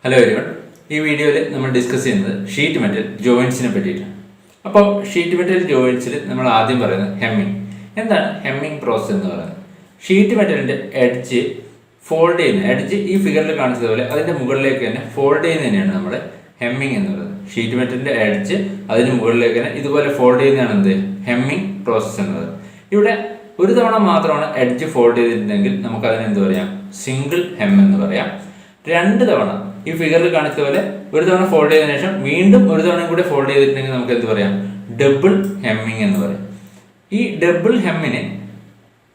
Hello everyone. ഈ വീഡിയോയിൽ നമ്മൾ ഡിസ്കസ് ചെയ്യുന്നത് ഷീറ്റ് മെറ്റൽ ജോയിൻസിനെ പറ്റിയിട്ടാണ്. അപ്പോൾ ഷീറ്റ് മെറ്റൽ ജോയിൻസിൽ നമ്മൾ ആദ്യം പറയുന്നത് ഹെമ്മിങ്. എന്താണ് ഹെമ്മിങ് പ്രോസസ്സ് എന്ന് പറയുന്നത്? ഷീറ്റ് മെറ്റലിൻ്റെ എഡ്ജ് ഫോൾഡ് ചെയ്യുന്ന എഡ്ജ് ഈ ഫിഗറിൽ കാണിച്ചതുപോലെ അതിൻ്റെ മുകളിലേക്ക് തന്നെ ഫോൾഡ് ചെയ്യുന്നതിനെയാണ് നമ്മൾ ഹെമ്മിങ് എന്ന് പറയുന്നത്. ഷീറ്റ് മെറ്റലിൻ്റെ എഡ്ജ് അതിന് മുകളിലേക്ക് തന്നെ ഇതുപോലെ ഫോൾഡ് ചെയ്യുന്നതാണ് എന്ത് ഹെമ്മിങ് പ്രോസസ്സ് എന്നത്. ഇവിടെ ഒരു തവണ മാത്രമാണ് എഡ്ജ് ഫോൾഡ് ചെയ്തിട്ടുണ്ടെങ്കിൽ നമുക്ക് അതിന് എന്ത് പറയാം? സിംഗിൾ ഹെം എന്ന് പറയാം. രണ്ട് തവണ ഈ ഫിഗറിൽ കാണിച്ച പോലെ ഒരു തവണ ഫോൾഡ് ചെയ്തതിനു ശേഷം വീണ്ടും ഒരു തവണ കൂടി ഫോൾഡ് ചെയ്തിട്ടുണ്ടെങ്കിൽ നമുക്ക് എന്ത് പറയാം? ഡബിൾ ഹെമ്മിങ് എന്ന് പറയാം. ഈ ഡബിൾ ഹെമ്മിനെ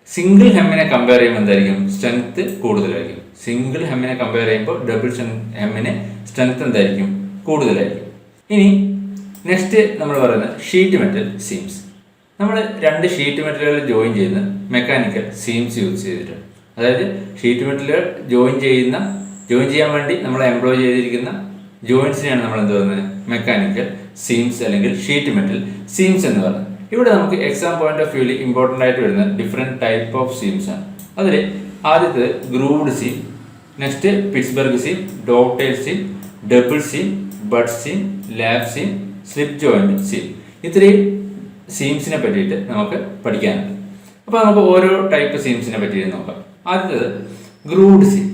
സിംഗിൾ ഹെമ്മിനെ കമ്പയർ ചെയ്യുമ്പോൾ എന്തായിരിക്കും? സ്ട്രെങ്ത് കൂടുതലായിരിക്കും. സിംഗിൾ ഹെമ്മിനെ കമ്പയർ ചെയ്യുമ്പോൾ ഡബിൾ ഹെമ്മിന് സ്ട്രെങ്ത് എന്തായിരിക്കും? കൂടുതലായിരിക്കും. ഇനി നെക്സ്റ്റ് നമ്മൾ പറയുന്നത് ഷീറ്റ് മെറ്റൽ സീംസ്. നമ്മൾ രണ്ട് ഷീറ്റ് മെറ്റലുകൾ ജോയിൻ ചെയ്യുന്ന മെക്കാനിക്കൽ സീംസ് യൂസ് ചെയ്തിട്ടുണ്ട്. അതായത് ഷീറ്റ് മെറ്റലുകൾ ജോയിൻ ചെയ്യാൻ വേണ്ടി നമ്മൾ എംപ്ലോയ് ചെയ്തിരിക്കുന്ന ജോയിൻസിനെയാണ് നമ്മൾ എന്ത് പറയുന്നത്? മെക്കാനിക്കൽ സീംസ് അല്ലെങ്കിൽ ഷീറ്റ് മെറ്റൽ സീംസ് എന്ന് പറയുന്നത്. ഇവിടെ നമുക്ക് എക്സാം പോയിന്റ് ഓഫ് വ്യൂവിൽ ഇമ്പോർട്ടൻ്റ് ആയിട്ട് വരുന്ന ഡിഫറെൻറ്റ് ടൈപ്പ് ഓഫ് സീംസ് ആണ്. അതിൽ ആദ്യത്തെ grooved seam, next Pittsburgh seam, dovetail seam, double seam, butt seam, lap seam, slip joint seam. ഇത്രയും സീംസിനെ പറ്റിയിട്ട് നമുക്ക് പഠിക്കാനുണ്ട്. അപ്പോൾ നമുക്ക് ഓരോ ടൈപ്പ് സീംസിനെ പറ്റിയിട്ട് നോക്കാം. ആദ്യത്തേത് ഗ്രൂവ്ഡ് സീം.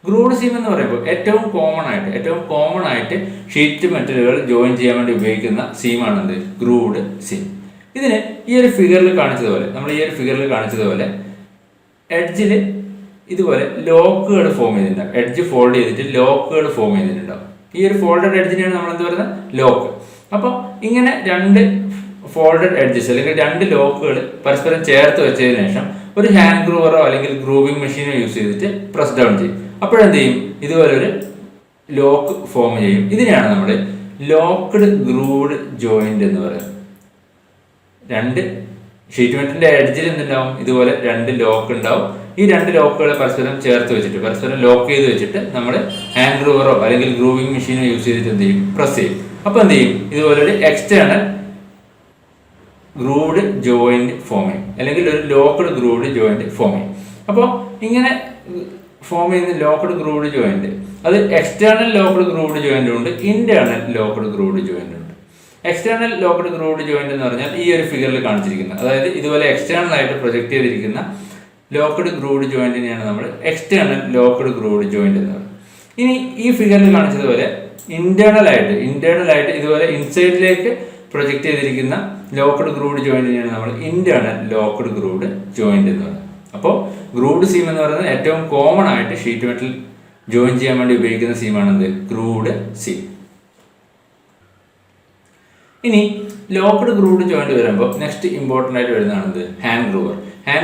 ഗ്രൂവ്ഡ് സീം എന്ന് പറയുമ്പോൾ ഏറ്റവും കോമൺ ആയിട്ട് ഷീറ്റ് മെറ്റലുകൾ ജോയിൻ ചെയ്യാൻ വേണ്ടി ഉപയോഗിക്കുന്ന സീമാണ് എന്ത്? Grooved seam. ഇതിന് ഈ ഒരു ഫിഗറിൽ കാണിച്ചതുപോലെ എഡ്ജിൽ ഇതുപോലെ ലോക്കുകൾ ഫോം ചെയ്തിട്ടുണ്ടാവും. എഡ്ജ് ഫോൾഡ് ചെയ്തിട്ട് ലോക്കുകൾ ഫോം ചെയ്തിട്ടുണ്ടാവും. ഈ ഒരു ഫോൾഡഡ് എഡ്ജിനെയാണ് നമ്മൾ എന്ത് പറയുന്നത്? ലോക്ക്. അപ്പോൾ ഇങ്ങനെ രണ്ട് ഫോൾഡഡ് എഡ്ജസ് അല്ലെങ്കിൽ രണ്ട് ലോക്കുകൾ പരസ്പരം ചേർത്ത് വെച്ചതിന് ശേഷം ഒരു ഹാൻഡ് ഗ്രൂവറോ അല്ലെങ്കിൽ ഗ്രൂവിംഗ് മെഷീനോ യൂസ് ചെയ്തിട്ട് പ്രസ് ഡൗൺ ചെയ്യും. അപ്പോഴെന്ത് ചെയ്യും? ഇതുപോലെ ഒരു ലോക്ക് ഫോം ചെയ്യും. ഇതിനെയാണ് നമ്മൾ ലോക്ക്ഡ് ഗ്രൂവ്ഡ് ജോയിന്റ് എന്ന് പറയുന്നത്. രണ്ട് ഷീറ്റ് മെറ്റലിന്റെ എഡ്ജിൽ എന്തുണ്ടാവും? ഇതുപോലെ രണ്ട് ലോക്ക് ഉണ്ടാവും. ഈ രണ്ട് ലോക്കുകളെ പരസ്പരം ലോക്ക് ചെയ്ത് വെച്ചിട്ട് നമ്മൾ ഹാൻഡ് ഗ്രൂവറോ അല്ലെങ്കിൽ ഗ്രൂവിംഗ് മെഷീനോ യൂസ് ചെയ്തിട്ട് എന്ത് ചെയ്യും? പ്രസ് ചെയ്യും. അപ്പോൾ എന്ത് ചെയ്യും? ഇതുപോലെ ഒരു എക്സ്റ്റേണൽ ഗ്രൂവ്ഡ് ജോയിന്റ് ഫോം ചെയ്യും അല്ലെങ്കിൽ ഒരു ലോക്ക്ഡ് ഗ്രൂവ്ഡ് ജോയിന്റ് ഫോം ചെയ്യും. അപ്പോൾ ഇങ്ങനെ ഫോം ചെയ്യുന്ന ലോക്ക്ഡ് ഗ്രൂവ്ഡ് ജോയിന്റ് അത് എക്സ്റ്റേണൽ ലോക്ക്ഡ് ഗ്രൂവ്ഡ് ജോയിന്റ് ഉണ്ട്, ഇന്റേണൽ ലോക്ക്ഡ് ഗ്രൂവ്ഡ് ജോയിന്റ് ഉണ്ട്. എക്സ്റ്റേണൽ ലോക്ക്ഡ് ഗ്രൂവ്ഡ് ജോയിന്റ് എന്ന് പറഞ്ഞാൽ ഈ ഒരു ഫിഗറിൽ കാണിച്ചിരിക്കുന്ന, അതായത് ഇതുപോലെ എക്സ്റ്റേണൽ ആയിട്ട് പ്രൊജക്ട് ചെയ്തിരിക്കുന്ന ലോക്ക്ഡ് ഗ്രൂവ്ഡ് ജോയിന്റിനെയാണ് നമ്മൾ എക്സ്റ്റേണൽ ലോക്ക്ഡ് ഗ്രൂവ്ഡ് ജോയിന്റ് എന്ന് പറയുന്നത്. ഇനി ഈ ഫിഗറിൽ കാണിച്ചതുപോലെ ഇന്റേണൽ ആയിട്ട് ഇതുപോലെ ഇൻസൈഡിലേക്ക് പ്രൊജക്ട് ചെയ്തിരിക്കുന്ന ലോക്ക്ഡ് ഗ്രൂവ്ഡ് ജോയിന്റിനെയാണ് നമ്മൾ ഇന്റേണൽ ലോക്ക്ഡ് ഗ്രൂവ്ഡ് ജോയിന്റ് എന്ന് പറയുന്നത്. അപ്പോൾ ഗ്രൂവ്ഡ് സീം എന്ന് പറയുന്നത് ഏറ്റവും കോമൺ ആയിട്ട് ഷീറ്റ് മെറ്റൽ ജോയിൻ ചെയ്യാൻ വേണ്ടി ഉപയോഗിക്കുന്ന സീമാണെന്ത്? Grooved seam. ഇനി ലോക്ക്ഡ് ഗ്രൂവ്ഡ് ജോയിന്റ് വരുമ്പോൾ നെക്സ്റ്റ് ഇമ്പോർട്ടൻ്റ് ആയിട്ട് വരുന്നതാണെന്ത്? ഹാൻഡ്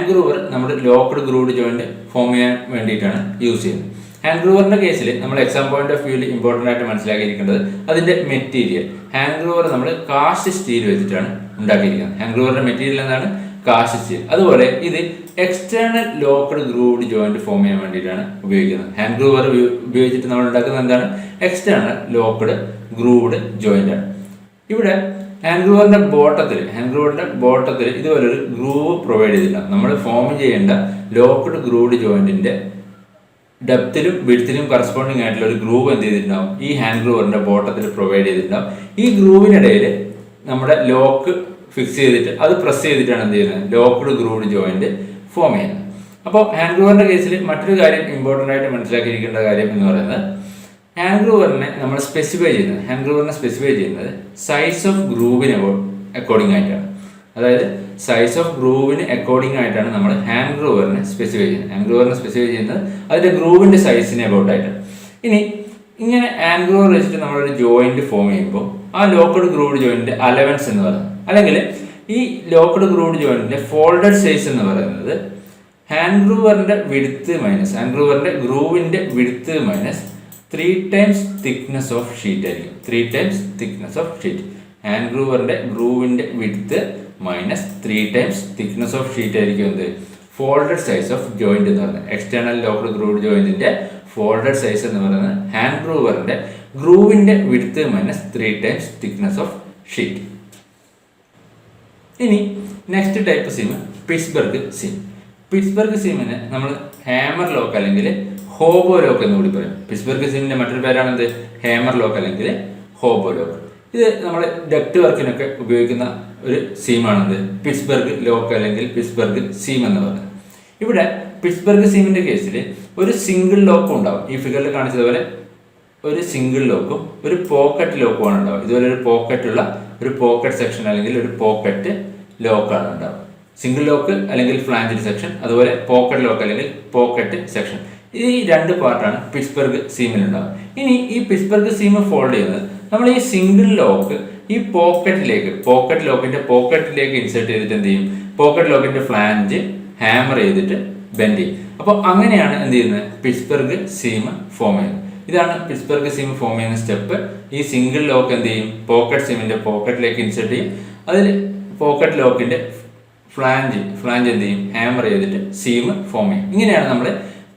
ഗ്രൂവർ നമ്മുടെ ലോക്ക്ഡ് ഗ്രൂവ്ഡ് ജോയിന്റ് ഫോം ചെയ്യാൻ വേണ്ടിയിട്ടാണ് യൂസ് ചെയ്യുന്നത്. ഹാൻഡ് ഗ്രൂവറിന്റെ കേസിൽ നമ്മൾ എക്സാം പോയിന്റ് ഓഫ് വ്യൂവിൽ ഇമ്പോർട്ടൻ്റ് ആയിട്ട് മനസ്സിലാക്കിയിരിക്കേണ്ടത് അതിന്റെ മെറ്റീരിയൽ. ഹാൻഡ് ഗ്രൂവർ നമ്മൾ കാസ്റ്റ് സ്റ്റീൽ വെച്ചിട്ടാണ് ഉണ്ടാക്കിയിരിക്കുന്നത്. ഹാൻഡ് ഗ്രൂവറിന്റെ മെറ്റീരിയൽ എന്താണ്? Cast steel. അതുപോലെ ഇത് external locked grooved joint form ചെയ്യാൻ വേണ്ടിയിട്ടാണ് ഉപയോഗിക്കുന്നത്. ഹാൻഡ് ഗ്രൂവർ ഉപയോഗിച്ചിട്ട് നമ്മൾ ഉണ്ടാക്കുന്നത് എന്താണ്? എക്സ്റ്റേണൽ ലോക്ക്ഡ് ഗ്രൂവ്ഡ് ജോയിന്റ് ആണ്. ഇവിടെ ഹാൻഡ് ഗ്രൂവറിന്റെ ബോട്ടത്തിൽ ഇതുപോലെ ഒരു ഗ്രൂവ് പ്രൊവൈഡ് ചെയ്തിട്ടുണ്ട്. നമ്മൾ ഫോം ചെയ്യേണ്ട ലോക്ക്ഡ് ഗ്രൂവ്ഡ് ജോയിന്റിന്റെ ഡെപ്തിലും വിഡ്ത്തിലും കറസ്പോണ്ടിങ് ആയിട്ടുള്ള ഒരു ഗ്രൂവ് എന്ത് ചെയ്തിട്ടുണ്ടാവും? ഈ ഹാൻഡ് ഗ്രൂവറിന്റെ ബോട്ടത്തിൽ പ്രൊവൈഡ് ചെയ്തിട്ടുണ്ടാവും. ഈ ഗ്രൂവിനിടയിൽ നമ്മുടെ ലോക്ക് ഫിക്സ് ചെയ്തിട്ട് അത് പ്രസ് ചെയ്തിട്ടാണ് എന്ത് ചെയ്യുന്നത്? ലോക്ക്ഡ് ഗ്രൂവ്ഡ് ജോയിന്റ് ഫോം ചെയ്യുന്നത്. അപ്പോൾ ഹാൻഡ് ഗ്രൂവറിന്റെ കേസിൽ മറ്റൊരു കാര്യം ഇമ്പോർട്ടൻ്റ് ആയിട്ട് മനസ്സിലാക്കിയിരിക്കേണ്ട കാര്യം എന്ന് പറയുന്നത് ഹാൻഡ് ഗ്രൂവറിനെ സ്പെസിഫൈ ചെയ്യുന്നത് സൈസ് ഓഫ് ഗ്രൂവിന് അക്കോർഡിംഗ് ആയിട്ടാണ്. അതായത് സൈസ് ഓഫ് ഗ്രൂവിന് അക്കോർഡിംഗ് ആയിട്ടാണ് നമ്മൾ ഹാൻഡ് ഗ്രൂവറിനെ സ്പെസിഫൈ ചെയ്യുന്നത്. അതിന്റെ ഗ്രൂവിന്റെ സൈസിനെ അബൌട്ട് ആയിട്ടാണ്. ഇനി ഇങ്ങനെ ഹാൻഡ് ഗ്രൂവർ വെച്ചിട്ട് നമ്മളൊരു ജോയിന്റ് ഫോം ചെയ്യുമ്പോൾ ആ ലോക്ക്ഡ് ഗ്രൂവ്ഡ് ജോയിന്റിന്റെ അലവൻസ് എന്ന് പറയുന്നത്, അല്ലെങ്കിൽ ഈ ലോക്ക്ഡ് ഗ്രൂവ്ഡ് ജോയിന്റിന്റെ ഫോൾഡഡ് സൈസ് എന്ന് പറയുന്നത് ഹാൻഡ് ഗ്രൂവറിന്റെ ഗ്രൂവിന്റെ width minus 3 times thickness of sheet ആയിരിക്കും. 3 times thickness of sheet. Hand ഗ്രൂവറിന്റെ ഗ്രൂവിന്റെ width minus 3 times thickness of sheet ആയിരിക്കും എന്ത്? ഫോൾഡഡ് സൈസ് ഓഫ് ജോയിന്റ് എന്ന് പറയുന്നത്. എക്സ്റ്റേണൽ ലോക്ക്ഡ് ഗ്രൂവ്ഡ് ജോയിന്റിന്റെ ഫോൾഡഡ് സൈസ് എന്ന് പറയുന്നത് ഹാൻഡ് ഗ്രൂവറിന്റെ ഗ്രൂവിന്റെ width minus 3 times thickness of sheet. ഇനി next type seam Pittsburgh seam. Pittsburgh സീമിനെ നമ്മൾ ഹാമർ ലോക്ക് അല്ലെങ്കിൽ ഹോബോ ലോക്ക് എന്ന് കൂടി പറയും. പിറ്റ്സ്ബർഗ് സീമിന്റെ മറ്റൊരു പേരാണെന്ത്? ഹാമർ ലോക്ക് അല്ലെങ്കിൽ ഹോബോ ലോക്ക്. ഇത് നമ്മൾ ഡക്ട് വർക്കിനൊക്കെ ഉപയോഗിക്കുന്ന ഒരു സീമാണെന്ത്? പിറ്റ്സ്ബർഗ് ലോക്ക് അല്ലെങ്കിൽ പിറ്റ്സ്ബർഗ് സീം എന്ന് പറയുന്നത്. ഇവിടെ പിറ്റ്സ്ബർഗ് സീമിന്റെ കേസിൽ ഒരു സിംഗിൾ ലോക്കും ഉണ്ടാവും. ഈ ഫിഗറിൽ കാണിച്ചതുപോലെ ഒരു സിംഗിൾ ലോക്കും ഒരു പോക്കറ്റ് ലോക്കുമാണ് ഉണ്ടാവുക. ഇതുപോലെ ഒരു പോക്കറ്റുള്ള ഒരു പോക്കറ്റ് സെക്ഷൻ അല്ലെങ്കിൽ ഒരു പോക്കറ്റ് ലോക്കാണ് ഉണ്ടാവുക. സിംഗിൾ ലോക്ക് അല്ലെങ്കിൽ ഫ്ലാഞ്ചഡ് സെക്ഷൻ, അതുപോലെ പോക്കറ്റ് ലോക്ക് അല്ലെങ്കിൽ പോക്കറ്റ് സെക്ഷൻ. ഈ രണ്ട് പാർട്ടാണ് പിറ്റ്സ്ബർഗ് സീമിൽ ഉണ്ടാവുക. ഇനി ഈ പിറ്റ്സ്ബർഗ് സീം ഫോൾഡ് ചെയ്യുന്നത് നമ്മൾ ഈ സിംഗിൾ ലോക്ക് ഈ പോക്കറ്റ് ലോക്കിന്റെ പോക്കറ്റിലേക്ക് ഇൻസേർട്ട് ചെയ്തിട്ട് എന്ത് ചെയ്യും? പോക്കറ്റ് ലോക്കിന്റെ ഫ്ലാഞ്ച് ഹാമർ ചെയ്തിട്ട് ബെൻഡ് ചെയ്യും. അപ്പോൾ അങ്ങനെയാണ് എന്ത് ചെയ്യുന്നത്? പിറ്റ്സ്ബർഗ് സീം ഫോം ചെയ്യുന്നത്. ഇതാണ് പിറ്റ്സ്ബർഗ് സീം ഫോം ചെയ്യുന്ന സ്റ്റെപ്പ്. ഈ സിംഗിൾ ലോക്ക് എന്ത് ചെയ്യും? പോക്കറ്റ് സീമിന്റെ പോക്കറ്റിലേക്ക് ഇൻസേർട്ട് ചെയ്യും. അതിൽ പോക്കറ്റ് ലോക്കിന്റെ ഫ്ലാഞ്ച് എന്ത് ചെയ്യും? ഹാമർ ചെയ്തിട്ട് സീം ഫോം ചെയ്യും. ഇങ്ങനെയാണ് നമ്മൾ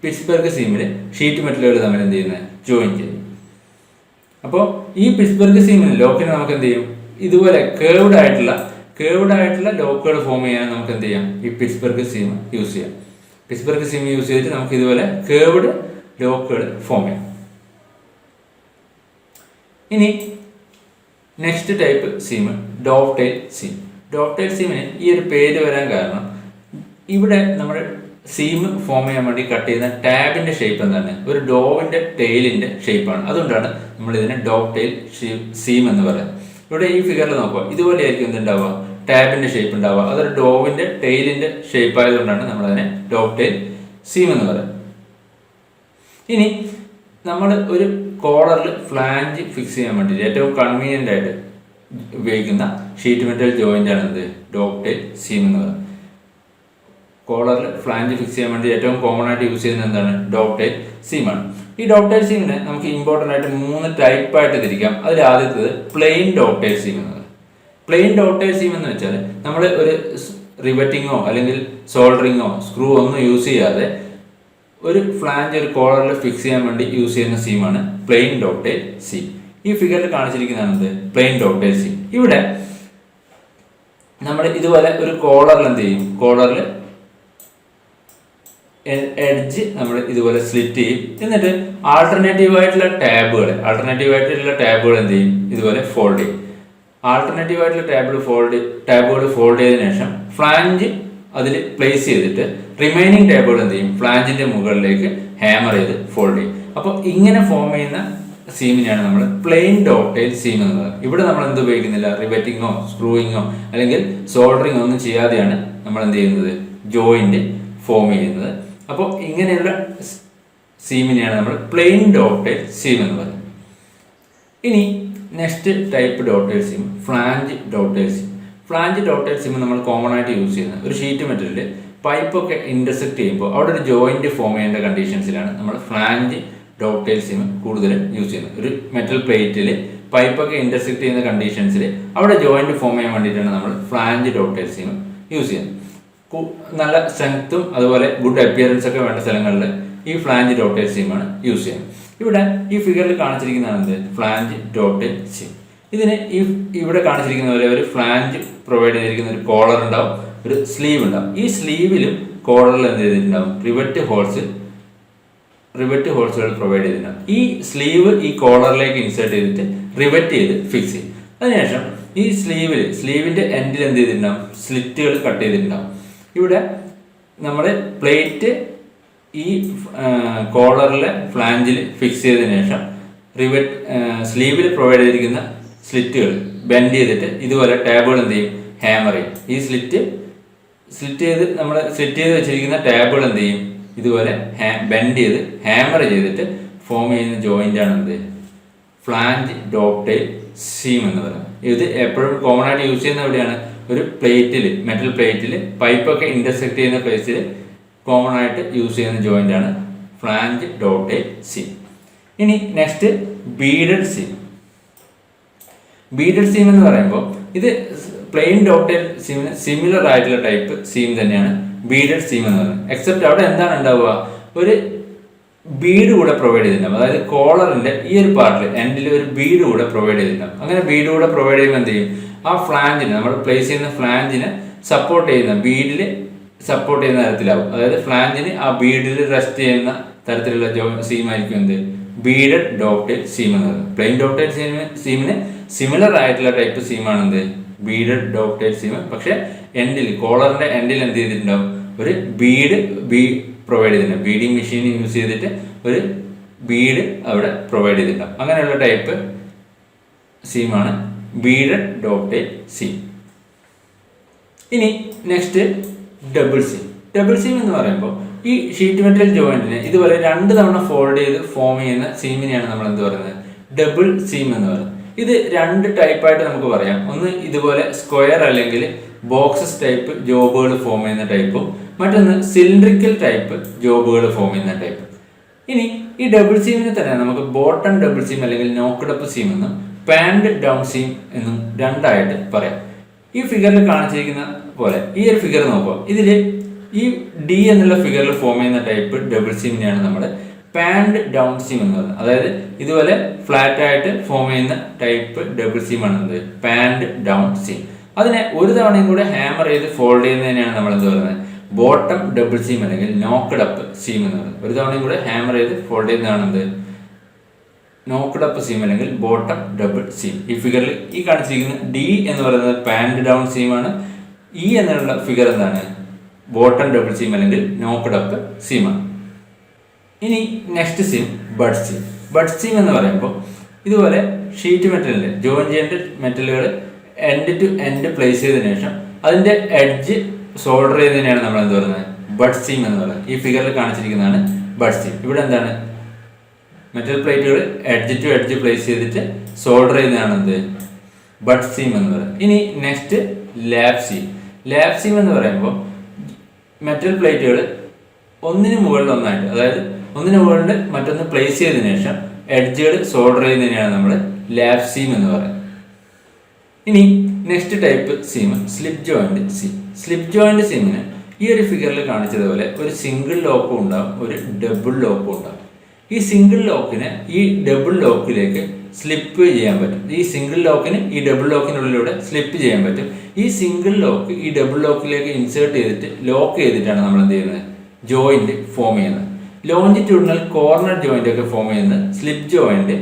പിറ്റ്സ്ബർഗ് സീമിൽ ഷീറ്റ് മെറ്റലുകൾ തമ്മിൽ എന്ത് ചെയ്യുന്നത്? ജോയിൻ ചെയ്യും. അപ്പോൾ ഈ പിറ്റ്സ്ബർഗ് സീമിന് ലോക്കിന് നമുക്ക് എന്ത് ചെയ്യും? ഇതുപോലെ കേർവ്ഡ് ആയിട്ടുള്ള ലോക്കുകൾ ഫോം ചെയ്യാൻ നമുക്ക് എന്ത് ചെയ്യാം? ഈ പിറ്റ്സ്ബർഗ് സീം യൂസ് ചെയ്യാം. പിറ്റ്സ്ബർഗ് സീം യൂസ് ചെയ്തിട്ട് നമുക്ക് ഇതുപോലെ കേർവ്ഡ് ലോക്കുകൾ ഫോം ചെയ്യാം. ഇനി നെക്സ്റ്റ് ടൈപ്പ് സീം ഡോവ്ടെയിൽ സീം. ഡോവ്ടെയിൽ സീമിന് ഈ ഒരു പേര് വരാൻ കാരണം ഇവിടെ നമ്മുടെ സീം ഫോം ചെയ്യാൻ വേണ്ടി കട്ട് ചെയ്യുന്ന ടാബിന്റെ ഷേപ്പ് എന്താണ്? ഒരു ഡോവിന്റെ ടെയിലിന്റെ ഷേപ്പാണ്. അതുകൊണ്ടാണ് നമ്മൾ ഇതിനെ ഡോവ്ടെയിൽ സീം എന്ന് പറയുന്നത്. ഇവിടെ ഈ ഫിഗറിൽ നോക്കുക, ഇതുപോലെ ആയിരിക്കും എന്തുണ്ടാവുക? ടാബിന്റെ ഷേപ്പ് ഉണ്ടാവുക. അതൊരു ഡോവിന്റെ ടെയിലിന്റെ ഷേപ്പ് ആയതുകൊണ്ടാണ് നമ്മൾ അതിനെ ഡോവ്ടെയിൽ സീം എന്ന് പറയുന്നത്. ഇനി നമ്മൾ ഒരു കോളറിൽ ഫ്ലാഞ്ച് ഫിക്സ് ചെയ്യാൻ വേണ്ടി ഏറ്റവും കൺവീനിയന്റ് ആയിട്ട് ഉപയോഗിക്കുന്ന ഷീറ്റ് മെറ്റൽ ജോയിന്റ് ആണ് എന്ത്? ഡോവ്ടെയിൽ സീം എന്ന് പറയുന്നത്. കോളറിൽ ഫ്ലാഞ്ച് ഫിക്സ് ചെയ്യാൻ വേണ്ടി ഏറ്റവും കോമൺ ആയിട്ട് യൂസ് ചെയ്യുന്നത് എന്താണ്? ഡോവ്ടെയിൽ സീമാണ്. ഈ ഡോവ്ടെയിൽ സീമിനെ നമുക്ക് ഇമ്പോർട്ടൻ്റ് ആയിട്ട് 3 ടൈപ്പായിട്ട് തിരിക്കാം. അതിൽ ആദ്യത്തേത് പ്ലെയിൻ ഡോവ്ടെയിൽ സീം എന്നത്. പ്ലെയിൻ ഡോവ്ടെയിൽ സീം എന്ന് വെച്ചാൽ നമ്മൾ ഒരു റിവറ്റിങ്ങോ അല്ലെങ്കിൽ സോൾഡറിങ്ങോ സ്ക്രൂ ഒന്നും യൂസ് ചെയ്യാതെ ഒരു ഫ്ലാഞ്ച് ഒരു കോളറിൽ ഫിക്സ് ചെയ്യാൻ വേണ്ടി യൂസ് ചെയ്യുന്ന സീമാണ് പ്ലെയിൻ ഡോവ്ടെയിൽ സീം. ഈ ഫിഗറിൽ കാണിച്ചിരിക്കുന്നതാണ് പ്ലെയിൻ ഡോവ്ടെയിൽ സീം. ഇവിടെ നമ്മൾ ഇതുപോലെ ഒരു കോളറിൽ എന്ത് ചെയ്യും? കോളറിൽ എഡ്ജ് നമ്മൾ ഇതുപോലെ സ്ലിറ്റ് ചെയ്യും. എന്നിട്ട് ആൾട്ടർനേറ്റീവ് ആയിട്ടുള്ള ടാബുകൾ എന്ത് ചെയ്യും? ഇതുപോലെ ഫോൾഡ് ചെയ്യും. ആൾട്ടർനേറ്റീവ് ആയിട്ടുള്ള ടാബുകൾ ഫോൾഡ് ചെയ്തതിനു ശേഷം ഫ്ലാഞ്ച് അതിൽ പ്ലേസ് ചെയ്തിട്ട് റിമൈനിങ് ടാബുകൾ എന്ത് ചെയ്യും? ഫ്ലാഞ്ചിന്റെ മുകളിലേക്ക് ഹാമർ ചെയ്ത് ഫോൾഡ് ചെയ്യും. അപ്പോൾ ഇങ്ങനെ ഫോം ചെയ്യുന്ന സീമിനെയാണ് നമ്മൾ പ്ലെയിൻ ഡോവ്ടെയിൽ സീം എന്ന് പറയുന്നത്. ഇവിടെ നമ്മൾ എന്ത് ഉപയോഗിക്കുന്നില്ല? റിവറ്റിങ്ങോ സ്ക്രൂയിങ്ങോ അല്ലെങ്കിൽ സോൾഡറിങ്ങോ ഒന്നും ചെയ്യാതെയാണ് നമ്മൾ എന്ത് ചെയ്യുന്നത്? ജോയിന്റ് ഫോം ചെയ്യുന്നത്. അപ്പോൾ ഇങ്ങനെയുള്ള സീമിനെയാണ് നമ്മൾ പ്ലെയിൻ ഡോവ്ടെയിൽ സീം എന്ന് പറയുന്നത്. ഇനി next type dovetail seam flange dovetail seam. Flange dovetail seam നമ്മൾ കോമൺ ആയിട്ട് യൂസ് ചെയ്യുന്നത് ഒരു ഷീറ്റ് മെറ്റലിൽ പൈപ്പൊക്കെ ഇന്റർസെക്ട് ചെയ്യുമ്പോൾ അവിടെ ഒരു ജോയിന്റ് ഫോം ചെയ്യേണ്ട കണ്ടീഷൻസിലാണ് നമ്മൾ ഫ്ലാഞ്ച് ഡോവ്ടെയിൽ സീം കൂടുതലും യൂസ് ചെയ്യുന്നത്. ഒരു മെറ്റൽ പ്ലേറ്റിൽ പൈപ്പൊക്കെ ഇന്റർസെക്ട് ചെയ്യുന്ന കണ്ടീഷൻസിൽ അവിടെ ജോയിന്റ് ഫോം ചെയ്യാൻ വേണ്ടിയിട്ടാണ് നമ്മൾ ഫ്ലാഞ്ച് ഡോവ്ടെയിൽ സീം യൂസ് ചെയ്യുന്നത്. നല്ല സ്ട്രെങ്ത്തും അതുപോലെ ഗുഡ് അപ്പിയറൻസ് ഒക്കെ വേണ്ട സ്ഥലങ്ങളിൽ ഈ ഫ്ലാഞ്ച് ഡോവ്ടെയിൽ സീമാണ് യൂസ് ചെയ്യുന്നത്. ഇവിടെ ഈ ഫിഗറിൽ കാണിച്ചിരിക്കുന്നതാണ് ഫ്ലാഞ്ച് ഡോവ്ടെയിൽ സീം. ഇതിന് ഇവിടെ കാണിച്ചിരിക്കുന്ന പോലെ ഒരു ഫ്ലാഞ്ച് പ്രൊവൈഡ് ചെയ്തിരിക്കുന്ന ഒരു കോളർ ഉണ്ടാവും, ഒരു സ്ലീവ് ഉണ്ടാവും. ഈ സ്ലീവിലും കോളറിൽ എന്ത് ചെയ്തിട്ടുണ്ടാവും? റിവറ്റ് ഹോൾസുകൾ പ്രൊവൈഡ് ചെയ്തിട്ടുണ്ടാവും. ഈ സ്ലീവ് ഈ കോളറിലേക്ക് ഇൻസേർട്ട് ചെയ്തിട്ട് റിവറ്റ് ചെയ്ത് ഫിക്സ് ചെയ്യും. അതിനുശേഷം ഈ സ്ലീവിന്റെ എൻഡിൽ എന്ത് ചെയ്തിട്ടുണ്ടാവും? സ്ലിറ്റുകൾ കട്ട് ചെയ്തിട്ടുണ്ടാവും. ഇവിടെ നമ്മൾ പ്ലേറ്റ് ഈ കോളറിലെ ഫ്ലാഞ്ചിൽ ഫിക്സ് ചെയ്തതിനു ശേഷം സ്ലീവിൽ പ്രൊവൈഡ് ചെയ്തിരിക്കുന്ന സ്ലിറ്റുകൾ ബെൻഡ് ചെയ്തിട്ട് ഇതുപോലെ ടാബുകൾ എന്ത് ചെയ്യും? ഹാമർ ചെയ്യും. ഈ സ്ലിറ്റ് ചെയ്ത് വെച്ചിരിക്കുന്ന ടാബുകൾ എന്ത് ചെയ്യും? ഇതുപോലെ ബെൻഡ് ചെയ്ത് ഹാമർ ചെയ്തിട്ട് ഫോം ചെയ്യുന്ന ജോയിന്റ് ആണ് എന്ത്? ഫ്ലാഞ്ച് ഡോവ്ടെയിൽ സീം എന്ന് പറയുന്നത്. ഇത് എപ്പോഴും കോമൺ ആയിട്ട് യൂസ് ചെയ്യുന്ന എവിടെയാണ്? ഒരു മെറ്റൽ പ്ലേറ്റിൽ പൈപ്പൊക്കെ ഇന്റർസെക്ട് ചെയ്യുന്ന പ്ലേസിൽ കോമൺ ആയിട്ട് യൂസ് ചെയ്യുന്ന ജോയിന്റ് ആണ് ഫ്ലാഞ്ച് ഡോവ്ടെയിൽ സീം. ഇനി next beaded seam. Beaded seam എന്ന് പറയുമ്പോൾ ഇത് പ്ലെയിൻ ഡോവ്ടെയിൽ സീമിന് സിമിലർ ആയിട്ടുള്ള ടൈപ്പ് സീം തന്നെയാണ് ബീഡഡ് സീം എന്ന് പറയുന്നത്. എക്സെപ്റ്റ് അവിടെ എന്താണ് ഉണ്ടാവുക? ഒരു ബീഡ് കൂടെ പ്രൊവൈഡ് ചെയ്തിട്ടുണ്ടാവും. അതായത് കോളറിന്റെ ഈ ഒരു പാർട്ടിൽ എൻഡിൽ ഒരു ബീഡ് കൂടെ പ്രൊവൈഡ് ചെയ്തിട്ടുണ്ടാവും. അങ്ങനെ ബീഡ് കൂടെ പ്രൊവൈഡ് ചെയ്യുമ്പോൾ എന്ത് ചെയ്യും? ആ ഫ്ലാഞ്ചിന് നമ്മൾ പ്ലേസ് ചെയ്യുന്ന ഫ്ലാഞ്ചിനെ സപ്പോർട്ട് ചെയ്യുന്ന ബീഡിൽ സപ്പോർട്ട് ചെയ്യുന്ന തരത്തിലാവും. അതായത് ഫ്ലാഞ്ചിന് ആ ബീഡിൽ റെസ്റ്റ് ചെയ്യുന്ന തരത്തിലുള്ള സീം ആയിരിക്കും എന്ത് ബീഡഡ് ഡോക്ടൈൽ സീം എന്ന് പറയുന്നത്. പ്ലെയിൻ ഡോക്ടൈൽ സീമിന് സിമിലർ ആയിട്ടുള്ള ടൈപ്പ് സീമാണ് എന്ത് ബീഡഡ് ഡോക്ടൈൽ സീം. പക്ഷെ എൻഡിൽ കോളറിന്റെ എൻഡിൽ എന്ത് ചെയ്തിട്ടുണ്ടാവും ഒരു ബീഡ് പ്രൊവൈഡ് ചെയ്തിട്ടുണ്ടാവും. ബീഡിങ് മെഷീൻ യൂസ് ചെയ്തിട്ട് ഒരു ബീഡ് അവിടെ പ്രൊവൈഡ് ചെയ്തിട്ടുണ്ടാവും. അങ്ങനെയുള്ള ടൈപ്പ് സീമാണ് ബീഡഡ് ഡോക്ടൈൽ സീം. ഇനി next double seam. Double seam എന്ന് പറയുമ്പോൾ ഈ ഷീറ്റ് മെറ്റൽ ജോയിന്റിനെ ഇതുപോലെ 2 തവണ ഫോൾഡ് ചെയ്ത് ഫോം ചെയ്യുന്ന സീമിനെയാണ് നമ്മൾ എന്ത് പറയുന്നത് ഡബിൾ സീം എന്ന് പറയുന്നത്. ഇത് 2 ടൈപ്പായിട്ട് നമുക്ക് പറയാം. ഒന്ന് ഇതുപോലെ സ്ക്വയർ അല്ലെങ്കിൽ ബോക്സസ് ടൈപ്പ് ജോബുകൾ ഫോം ചെയ്യുന്ന ടൈപ്പും മറ്റൊന്ന് സിലിണ്ടറിക്കൽ ടൈപ്പ് ജോബുകൾ ഫോം ചെയ്യുന്ന ടൈപ്പ്. ഇനി ഈ ഡബിൾ സീമിനെ തന്നെ നമുക്ക് ബോട്ടം ഡബിൾ സീം അല്ലെങ്കിൽ നോക്കഡപ്പ് സീം എന്നും പാൻഡ് ഡൗൺ സീം എന്നും 2ആയിട്ട് പറയാം. ഈ ഫിഗറിൽ കാണിച്ചിരിക്കുന്ന പോലെ ഈ ഒരു ഫിഗർ നോക്കുക. ഇതിൽ ഈ ഡി എന്നുള്ള ഫിഗറിൽ ഫോം ചെയ്യുന്ന ടൈപ്പ് ഡബിൾ സീമിനെയാണ് നമ്മൾ പാൻഡ് ഡൗൺ സീം എന്ന് പറയുന്നത്. അതായത് ഇതുപോലെ ഫ്ലാറ്റ് ആയിട്ട് ഫോം ചെയ്യുന്ന ടൈപ്പ് ഡബിൾ സീമാണ് എന്ത് പാൻഡ് ഡൗൺ സീം. അതിനെ ഒരു തവണയും കൂടെ ഹാമർ ചെയ്ത് ഫോൾഡ് ചെയ്യുന്നതിനെയാണ് നമ്മൾ എന്ത് പറയുന്നത് ബോട്ടം ഡബിൾ സീം അല്ലെങ്കിൽ നോക്കഡപ്പ് സീം എന്ന് പറയുന്നത്. ഒരു തവണയും കൂടെ ഹാമർ ചെയ്ത് ഫോൾഡ് ചെയ്യുന്നതാണ് എന്ത് നോക്കഡപ്പ് സീം അല്ലെങ്കിൽ ബോട്ടം ഡബിൾ സീം. ഈ ഫിഗറിൽ ഈ കാണിച്ചിരിക്കുന്ന ഡി എന്ന് പറയുന്നത് പാൻഡ് ഡൗൺ സീമാണ്. ഇ എന്നുള്ള ഫിഗർ എന്താണ് ബോട്ടം ഡബിൾ സീം അല്ലെങ്കിൽ നോക്കഡപ്പ് സീമാണ്. ഇനി next seam butt seam. Butt seam എന്ന് പറയുമ്പോൾ ഇതുപോലെ ഷീറ്റ് മെറ്റലിന്റെ ജോയിൻ ചെയ്യേണ്ട മെറ്റലുകൾ എൻഡ് ടു എൻഡ് പ്ലേസ് ചെയ്തതിനു ശേഷം അതിന്റെ എഡ്ജ് സോൾഡർ ചെയ്തതിനെയാണ് നമ്മൾ എന്ത് പറയുന്നത് ബഡ് സീം എന്ന് പറയുന്നത്. ഈ ഫിഗറിൽ കാണിച്ചിരിക്കുന്നതാണ് ബഡ് സീം. ഇവിടെ എന്താണ് മെറ്റൽ പ്ലേറ്റുകൾ എഡ്ജ് ടു എഡ്ജ് പ്ലേസ് ചെയ്തിട്ട് സോൾഡർ ചെയ്യുന്നതാണ് എന്ത് ബഡ് സീം എന്ന് പറയുന്നത്. ഇനി next lap seam. Lap seam എന്ന് പറയുമ്പോൾ മെറ്റൽ പ്ലേറ്റുകൾ ഒന്നിന് മുകളിൽ ഒന്നായിട്ട്, അതായത് ഒന്നിന് മുകളിൽ മറ്റൊന്ന് പ്ലേസ് ചെയ്തതിനു ശേഷം എഡ്ജുകൾ സോൾഡർ ചെയ്യുന്നതിനെയാണ് നമ്മൾ ലാബ് സീം എന്ന് പറയുന്നത്. ഇനി next type seam slip joint seam. Slip joint സീമിന് ഈ ഒരു ഫിഗറിൽ കാണിച്ചതുപോലെ ഒരു സിംഗിൾ ലോക്കും ഉണ്ടാവും, ഒരു ഡബിൾ ലോക്കും ഉണ്ടാവും. ഈ സിംഗിൾ ലോക്കിന് ഈ ഡബിൾ ലോക്കിലേക്ക് സ്ലിപ്പ് ചെയ്യാൻ പറ്റും. ഈ സിംഗിൾ ലോക്കിന് ഈ ഡബിൾ ലോക്കിനുള്ളിലൂടെ സ്ലിപ്പ് ചെയ്യാൻ പറ്റും. ഈ സിംഗിൾ ലോക്ക് ഈ ഡബിൾ ലോക്കിലേക്ക് ഇൻസേർട്ട് ചെയ്തിട്ട് ലോക്ക് ചെയ്തിട്ടാണ് നമ്മൾ എന്ത് ചെയ്യുന്നത് ജോയിന്റ് ഫോം ചെയ്യുന്നത്. ലോഞ്ചിറ്റ്യൂഡിനൽ കോർണർ ജോയിന്റ് ഒക്കെ ഫോം ചെയ്യുന്നത് സ്ലിപ്പ് ജോയിന്റ്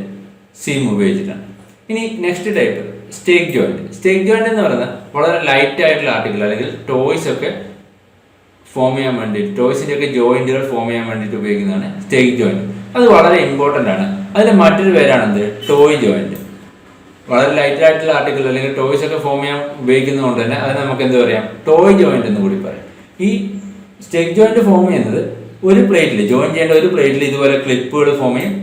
സീം ഉപയോഗിച്ചിട്ടാണ്. ഇനി നെക്സ്റ്റ് ടൈപ്പ് സ്റ്റേക്ക് ജോയിന്റ്. സ്റ്റേക്ക് ജോയിന്റ് എന്ന് പറയുന്നത് വളരെ ലൈറ്റ് ആയിട്ടുള്ള ആർട്ടിക്കിൾ അല്ലെങ്കിൽ ടോയ്സ് ഒക്കെ ഫോം ചെയ്യാൻ വേണ്ടിയിട്ട്, ടോയ്സിന്റെ ഒക്കെ ജോയിന്റുകൾ ഫോം ചെയ്യാൻ വേണ്ടിയിട്ട് ഉപയോഗിക്കുന്നതാണ് സ്റ്റേക്ക് ജോയിന്റ്. അത് വളരെ ഇമ്പോർട്ടൻ്റ് ആണ്. അതിന്റെ മറ്റൊരു പേരാണെന്ത് ടോയ് ജോയിന്റ്. വളരെ ലൈറ്റ് ആയിട്ടുള്ള ആർട്ടിക്കിൾ അല്ലെങ്കിൽ ടോയ്സ് ഒക്കെ ഫോം ചെയ്യാൻ ഉപയോഗിക്കുന്നതുകൊണ്ട് തന്നെ അത് നമുക്ക് എന്ത് പറയാം ടോയ് ജോയിന്റ് എന്ന് കൂടി പറയാം. ഈ സ്റ്റേക്ക് ജോയിന്റ് ഫോം ചെയ്യുന്നത് ഒരു പ്ലേറ്റിൽ ജോയിൻ ചെയ്യേണ്ട ഒരു പ്ലേറ്റിൽ ഇതുപോലെ ക്ലിപ്പുകൾ ഫോം ചെയ്യും.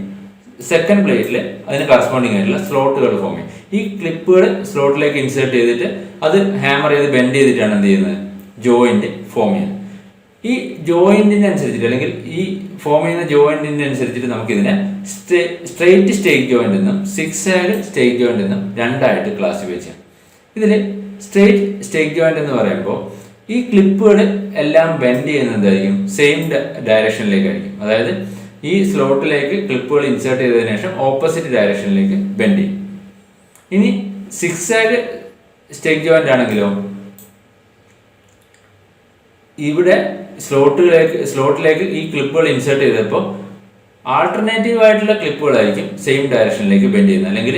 സെക്കൻഡ് പ്ലേറ്റിൽ അതിന് കറസ്പോണ്ടിങ് ആയിട്ടുള്ള സ്ലോട്ടുകൾ ഫോം ചെയ്യും. ഈ ക്ലിപ്പുകൾ സ്ലോട്ടിലേക്ക് ഇൻസേർട്ട് ചെയ്തിട്ട് അത് ഹാമർ ചെയ്ത് ബെൻഡ് ചെയ്തിട്ടാണ് എന്ത് ചെയ്യുന്നത് ജോയിന്റ് ഫോം ചെയ്യുന്നത്. ഈ ജോയിന്റിന് അനുസരിച്ചിട്ട് അല്ലെങ്കിൽ ഈ ഫോം ചെയ്യുന്ന ജോയിന്റിന് അനുസരിച്ചിട്ട് നമുക്കിതിനെ സ്ട്രെയിറ്റ് സ്റ്റേക്ക് ജോയിന്റ് എന്നും സിക്സാഗ് സ്റ്റേക്ക് ജോയിന്റ് എന്നും 2ആയിട്ട് ക്ലാസിഫൈ ചെയ്യാം. ഇതിൽ സ്ട്രെയിറ്റ് സ്റ്റേക്ക് ജോയിന്റ് എന്ന് പറയുമ്പോൾ ഈ ക്ലിപ്പുകൾ എല്ലാം ബെൻഡ് ചെയ്യുന്നതായിരിക്കും സെയിം ഡയറക്ഷനിലേക്കായിരിക്കും. അതായത് ഈ സ്ലോട്ടിലേക്ക് ക്ലിപ്പുകൾ ഇൻസേർട്ട് ചെയ്തതിനു ശേഷം ഓപ്പോസിറ്റ് ഡയറക്ഷനിലേക്ക് ബെൻഡ് ചെയ്യും. ഇനി സിക്സാഗ് സ്റ്റേക്ക് ജോയിന്റ് ആണെങ്കിലോ ഇവിടെ സ്ലോട്ടിലേക്ക് ഈ ക്ലിപ്പുകൾ ഇൻസേർട്ട് ചെയ്തപ്പോൾ ആൾട്ടർനേറ്റീവ് ആയിട്ടുള്ള ക്ലിപ്പുകളായിരിക്കും സെയിം ഡയറക്ഷനിലേക്ക് ബെൻഡ് ചെയ്യുന്നത്. അല്ലെങ്കിൽ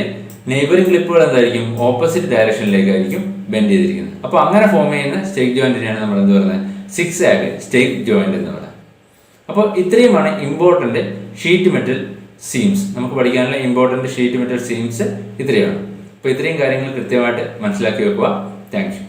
നെയ്ബറിംഗ് ക്ലിപ്പുകൾ എന്തായിരിക്കും ഓപ്പോസിറ്റ് ഡയറക്ഷനിലേക്കായിരിക്കും ബെൻഡ് ചെയ്തിരിക്കുന്നത്. അപ്പോൾ അങ്ങനെ ഫോം ചെയ്യുന്ന സ്റ്റേക്ക് ജോയിന്റിനെയാണ് നമ്മൾ എന്ത് പറയുന്നത് സിക്സാഗ് സ്റ്റേക്ക് ജോയിന്റ് എന്ന് പറയുന്നത്. അപ്പോൾ ഇത്രയുമാണ് ഇമ്പോർട്ടൻ്റ് ഷീറ്റ് മെറ്റൽ സീംസ്. നമുക്ക് പഠിക്കാനുള്ള ഇമ്പോർട്ടൻ്റ് ഷീറ്റ് മെറ്റൽ സീംസ് ഇത്രയാണ്. അപ്പോൾ ഇത്രയും കാര്യങ്ങൾ കൃത്യമായിട്ട് മനസ്സിലാക്കി വെക്കുക. Thank you.